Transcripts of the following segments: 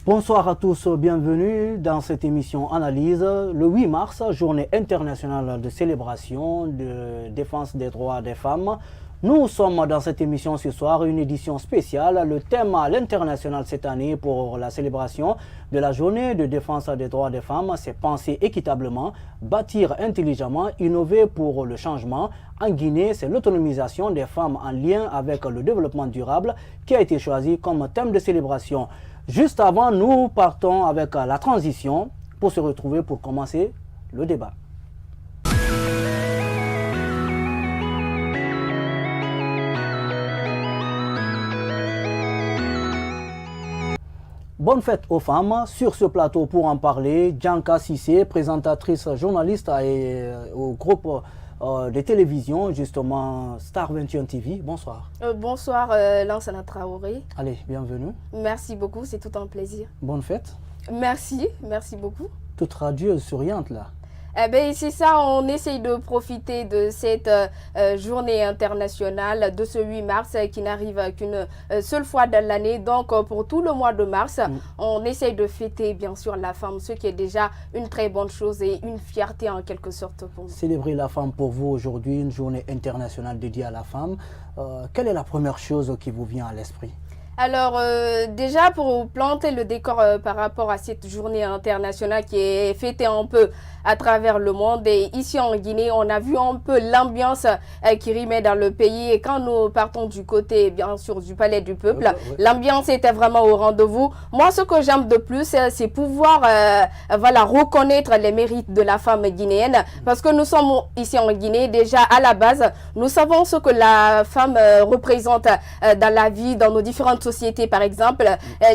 Bonsoir à tous, bienvenue dans cette émission Analyse. Le 8 mars, journée internationale de célébration de défense des droits des femmes. Nous sommes dans cette émission ce soir, une édition spéciale. Le thème à l'international cette année pour la célébration de la journée de défense des droits des femmes, c'est penser équitablement, bâtir intelligemment, innover pour le changement. En Guinée, c'est l'autonomisation des femmes en lien avec le développement durable qui a été choisi comme thème de célébration. Juste avant, nous partons avec la transition pour se retrouver pour commencer le débat. Bonne fête aux femmes. Sur ce plateau pour en parler, Djanka Sissé, présentatrice journaliste au groupe de télévision, justement Star 21 TV. Bonsoir. Bonsoir Lansana Traoré. Allez, bienvenue. Merci beaucoup, c'est tout un plaisir. Bonne fête. Merci beaucoup. Toute radieuse, souriante là. Eh bien, c'est ça, on essaye de profiter de cette journée internationale de ce 8 mars qui n'arrive qu'une seule fois dans l'année. Donc, pour tout le mois de mars, on essaye de fêter, bien sûr, la femme, ce qui est déjà une très bonne chose et une fierté en quelque sorte pour nous. Célébrer la femme pour vous aujourd'hui, une journée internationale dédiée à la femme. Quelle est la première chose qui vous vient à l'esprit ? Alors, déjà, pour planter le décor par rapport à cette journée internationale qui est fêtée un peu à travers le monde, et ici en Guinée, on a vu un peu l'ambiance qui rimait dans le pays. Et quand nous partons du côté, bien sûr, du Palais du Peuple, l'ambiance était vraiment au rendez-vous. Moi, ce que j'aime de plus, c'est pouvoir reconnaître les mérites de la femme guinéenne. Parce que nous sommes ici en Guinée, déjà à la base, nous savons ce que la femme représente dans la vie, dans nos différentes sociétés, par exemple.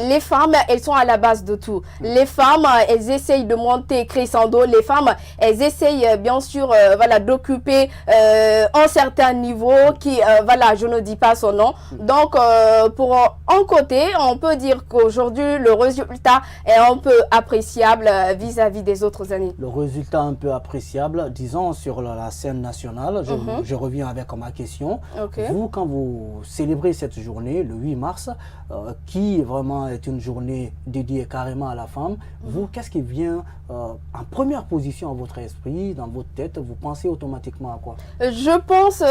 Les femmes, elles sont à la base de tout. Les femmes, elles essayent de monter crescendo. Les femmes, elles essayent bien sûr d'occuper un certain niveau qui, je ne dis pas son nom. Donc, pour un côté, on peut dire qu'aujourd'hui, le résultat est un peu appréciable vis-à-vis des autres années. Le résultat un peu appréciable, disons, sur la scène nationale. Je reviens avec ma question. Vous, quand vous célébrez cette journée, le 8 mars, qui vraiment est une journée dédiée carrément à la femme, vous, qu'est-ce qui vient en première position à votre esprit, dans votre tête? Vous pensez automatiquement à quoi? Je pense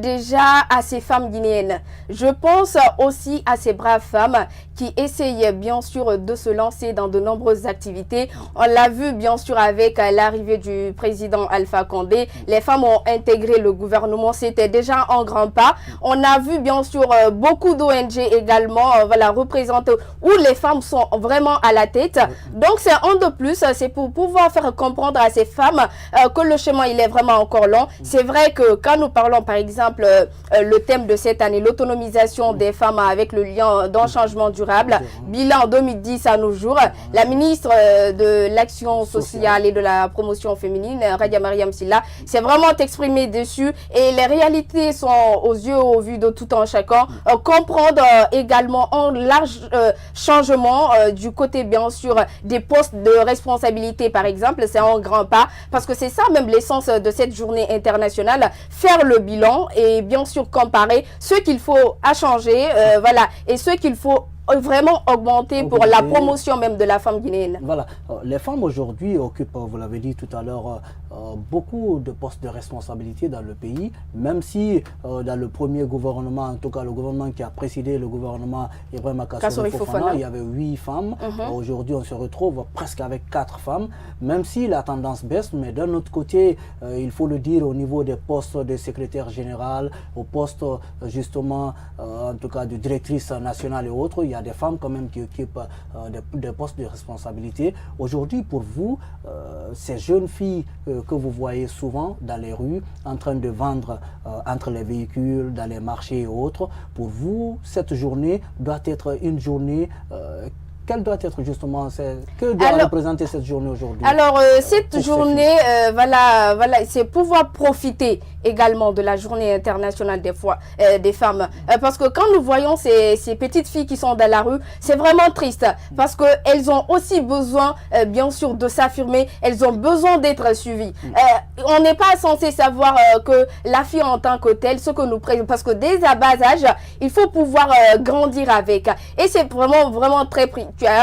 déjà à ces femmes guinéennes. Je pense aussi à ces braves femmes qui essayent bien sûr de se lancer dans de nombreuses activités. On l'a vu bien sûr avec l'arrivée du président Alpha Condé. Les femmes ont intégré le gouvernement, c'était déjà un grand pas. On a vu bien sûr beaucoup d'ONG également représentées où les femmes sont vraiment à la tête. Donc c'est un de plus, c'est pour pouvoir faire comprendre à ces femmes que le chemin il est vraiment encore long. C'est vrai que quand nous parlons par exemple le thème de cette année, l'autonomisation des femmes avec le lien d'un changement durable, bilan 2010 à nos jours, la ministre de l'Action sociale et de la promotion féminine, Radia Mariam Silla, s'est vraiment exprimée dessus et les réalités sont aux yeux, au vu de tout un chacun. Comprendre également un large changement du côté bien sûr des postes de responsabilité par exemple, c'est un grand pas parce que c'est ça même l'essence de cette journée internationale, faire le bilan et bien sûr comparer ce qu'il faut à changer et ce qu'il faut vraiment augmenter pour la promotion même de la femme guinéenne. Voilà, les femmes aujourd'hui occupent, vous l'avez dit tout à l'heure, beaucoup de postes de responsabilité dans le pays, même si dans le premier gouvernement, en tout cas le gouvernement qui a précédé le gouvernement Ibrahima Kassory Fofana, il y avait 8 femmes. Aujourd'hui, on se retrouve presque avec 4 femmes, même si la tendance baisse, mais d'un autre côté, il faut le dire, au niveau des postes de secrétaire général, au poste justement, en tout cas de directrice nationale et autres, il y a des femmes quand même qui occupent des postes de responsabilité. Aujourd'hui, pour vous, ces jeunes filles que vous voyez souvent dans les rues, en train de vendre entre les véhicules, dans les marchés et autres, pour vous, cette journée doit être une journée quelle doit être justement, que doit représenter cette journée aujourd'hui? Alors, cette journée, c'est pouvoir profiter également de la journée internationale des femmes. Parce que quand nous voyons ces petites filles qui sont dans la rue, c'est vraiment triste. Parce qu'elles ont aussi besoin, bien sûr, de s'affirmer. Elles ont besoin d'être suivies. On n'est pas censé savoir que la fille en tant que telle, ce que nous présentons, parce que dès à bas âge, il faut pouvoir grandir avec. Et c'est vraiment, vraiment très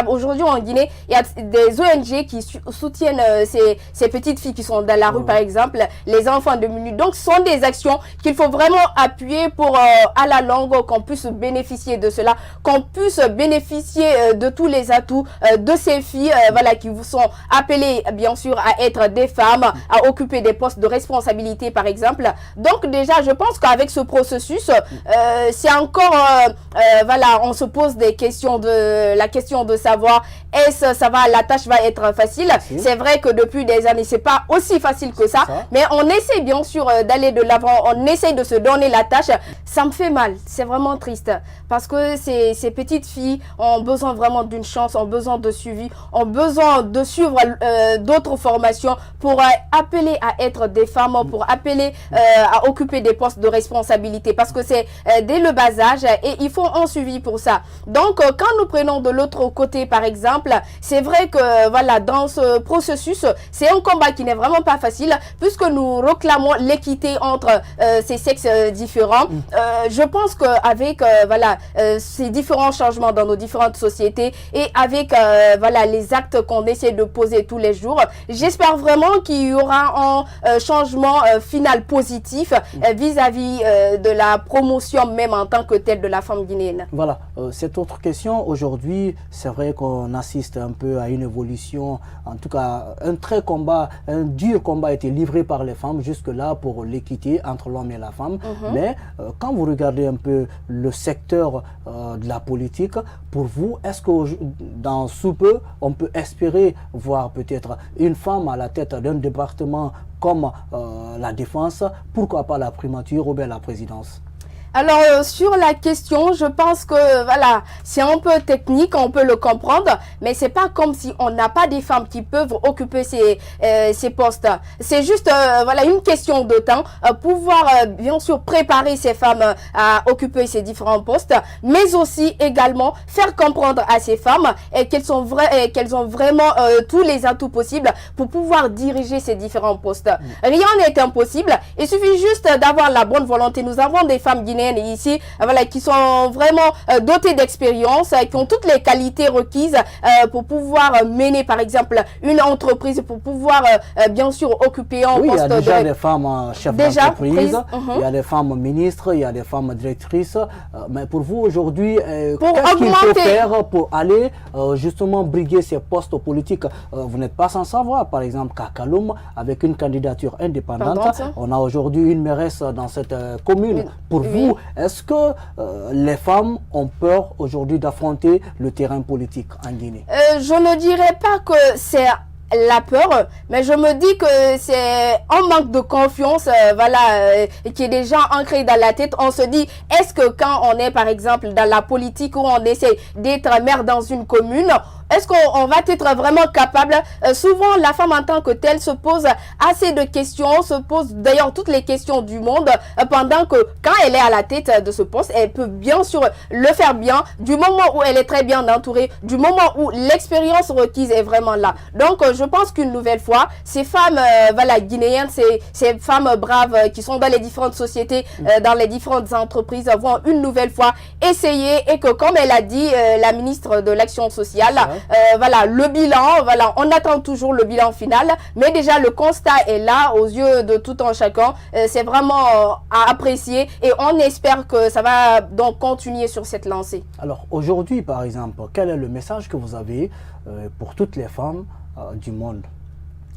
aujourd'hui en Guinée, il y a des ONG qui soutiennent ces petites filles qui sont dans la rue, par exemple, les enfants de minutes. Donc, ce sont des actions qu'il faut vraiment appuyer pour, à la longue, qu'on puisse bénéficier de cela, qu'on puisse bénéficier de tous les atouts de ces filles, voilà, qui vous sont appelées, bien sûr, à être des femmes, à occuper des postes de responsabilité, par exemple. Donc, déjà, je pense qu'avec ce processus, c'est encore, voilà, on se pose la question de savoir, la tâche va être facile. C'est vrai que depuis des années, c'est pas aussi facile que ça, mais on essaie bien sûr d'aller de l'avant, on essaie de se donner la tâche. Ça me fait mal, c'est vraiment triste, parce que ces petites filles ont besoin vraiment d'une chance, ont besoin de suivi, ont besoin de suivre d'autres formations pour appeler à être des femmes, pour appeler à occuper des postes de responsabilité, parce que c'est dès le bas âge et il faut un suivi pour ça. Donc, quand nous prenons de l'autre côté, par exemple, c'est vrai que voilà, dans ce processus, c'est un combat qui n'est vraiment pas facile, puisque nous réclamons l'équité entre ces sexes différents. Je pense qu'avec voilà, ces différents changements dans nos différentes sociétés et avec voilà, les actes qu'on essaie de poser tous les jours, j'espère vraiment qu'il y aura un changement final positif vis-à-vis de la promotion même en tant que telle de la femme guinéenne. Voilà, cette autre question, aujourd'hui, c'est vrai qu'on assiste un peu à une évolution, en tout cas un dur combat a été livré par les femmes jusque-là pour l'équité entre l'homme et la femme. Mais quand vous regardez un peu le secteur de la politique, pour vous, est-ce que dans sous peu, on peut espérer voir peut-être une femme à la tête d'un département comme la défense, pourquoi pas la primature ou bien la présidence? Alors, sur la question, je pense que, voilà, c'est un peu technique, on peut le comprendre, mais c'est pas comme si on n'a pas des femmes qui peuvent occuper ces postes. C'est juste, voilà, une question de temps, pouvoir, bien sûr, préparer ces femmes à occuper ces différents postes, mais aussi, également, faire comprendre à ces femmes qu'elles ont vraiment tous les atouts possibles pour pouvoir diriger ces différents postes. Rien n'est impossible, il suffit juste d'avoir la bonne volonté. Nous avons des femmes guinéennes ici, voilà, qui sont vraiment dotées d'expérience, qui ont toutes les qualités requises pour pouvoir mener, par exemple, une entreprise, pour pouvoir, bien sûr, occuper un poste. Il y a déjà des femmes chefs d'entreprise, il y a des femmes ministres, il y a des femmes directrices. Mais pour vous, aujourd'hui, qu'est-ce qu'il faut faire pour aller justement briguer ces postes politiques? Vous n'êtes pas sans savoir, par exemple, qu'à Kaloum, avec une candidature indépendante, on a aujourd'hui une mairesse dans cette commune. Pour vous, est-ce que les femmes ont peur aujourd'hui d'affronter le terrain politique en Guinée? Je ne dirais pas que c'est la peur, mais je me dis que c'est un manque de confiance, voilà, qui est déjà ancré dans la tête. On se dit, est-ce que quand on est, par exemple, dans la politique, où on essaie d'être maire dans une commune, est-ce qu'on va être vraiment capable? Souvent, la femme en tant que telle se pose assez de questions, se pose d'ailleurs toutes les questions du monde, pendant que quand elle est à la tête de ce poste, elle peut bien sûr le faire bien, du moment où elle est très bien entourée, du moment où l'expérience requise est vraiment là. Donc, je pense qu'une nouvelle fois, ces femmes voilà, guinéennes, ces femmes braves qui sont dans les différentes sociétés, dans les différentes entreprises, vont une nouvelle fois essayer, et que, comme elle a dit, la ministre de l'Action sociale, voilà, le bilan, voilà, on attend toujours le bilan final, mais déjà le constat est là aux yeux de tout un chacun. C'est vraiment à apprécier, et on espère que ça va donc continuer sur cette lancée. Alors aujourd'hui, par exemple, quel est le message que vous avez pour toutes les femmes du monde?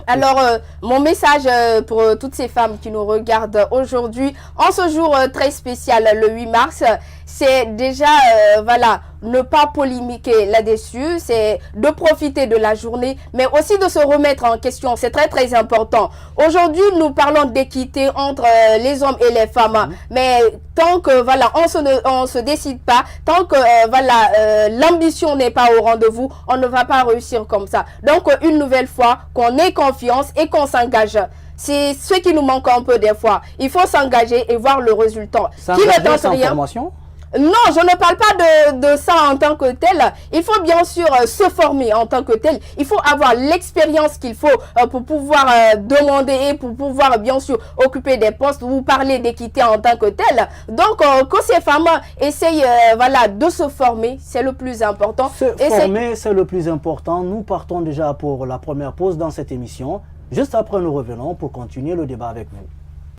Alors, mon message pour toutes ces femmes qui nous regardent aujourd'hui, en ce jour très spécial, le 8 mars, c'est déjà, voilà, ne pas polémiquer là-dessus, c'est de profiter de la journée, mais aussi de se remettre en question. C'est très, très important. Aujourd'hui, nous parlons d'équité entre les hommes et les femmes, mais tant que, voilà, on se décide pas, tant que, voilà, l'ambition n'est pas au rendez-vous, on ne va pas réussir comme ça. Donc, une nouvelle fois, qu'on ait confiance et qu'on s'engage. C'est ce qui nous manque un peu des fois. Il faut s'engager et voir le résultat. Qui ne tente rien. Non, je ne parle pas de ça en tant que tel. Il faut bien sûr se former en tant que tel. Il faut avoir l'expérience qu'il faut pour pouvoir demander et pour pouvoir bien sûr occuper des postes ou parler d'équité en tant que tel. Donc, que ces femmes essayent voilà, de se former, c'est le plus important. Se former, c'est le plus important. Nous partons déjà pour la première pause dans cette émission. Juste après, nous revenons pour continuer le débat avec vous.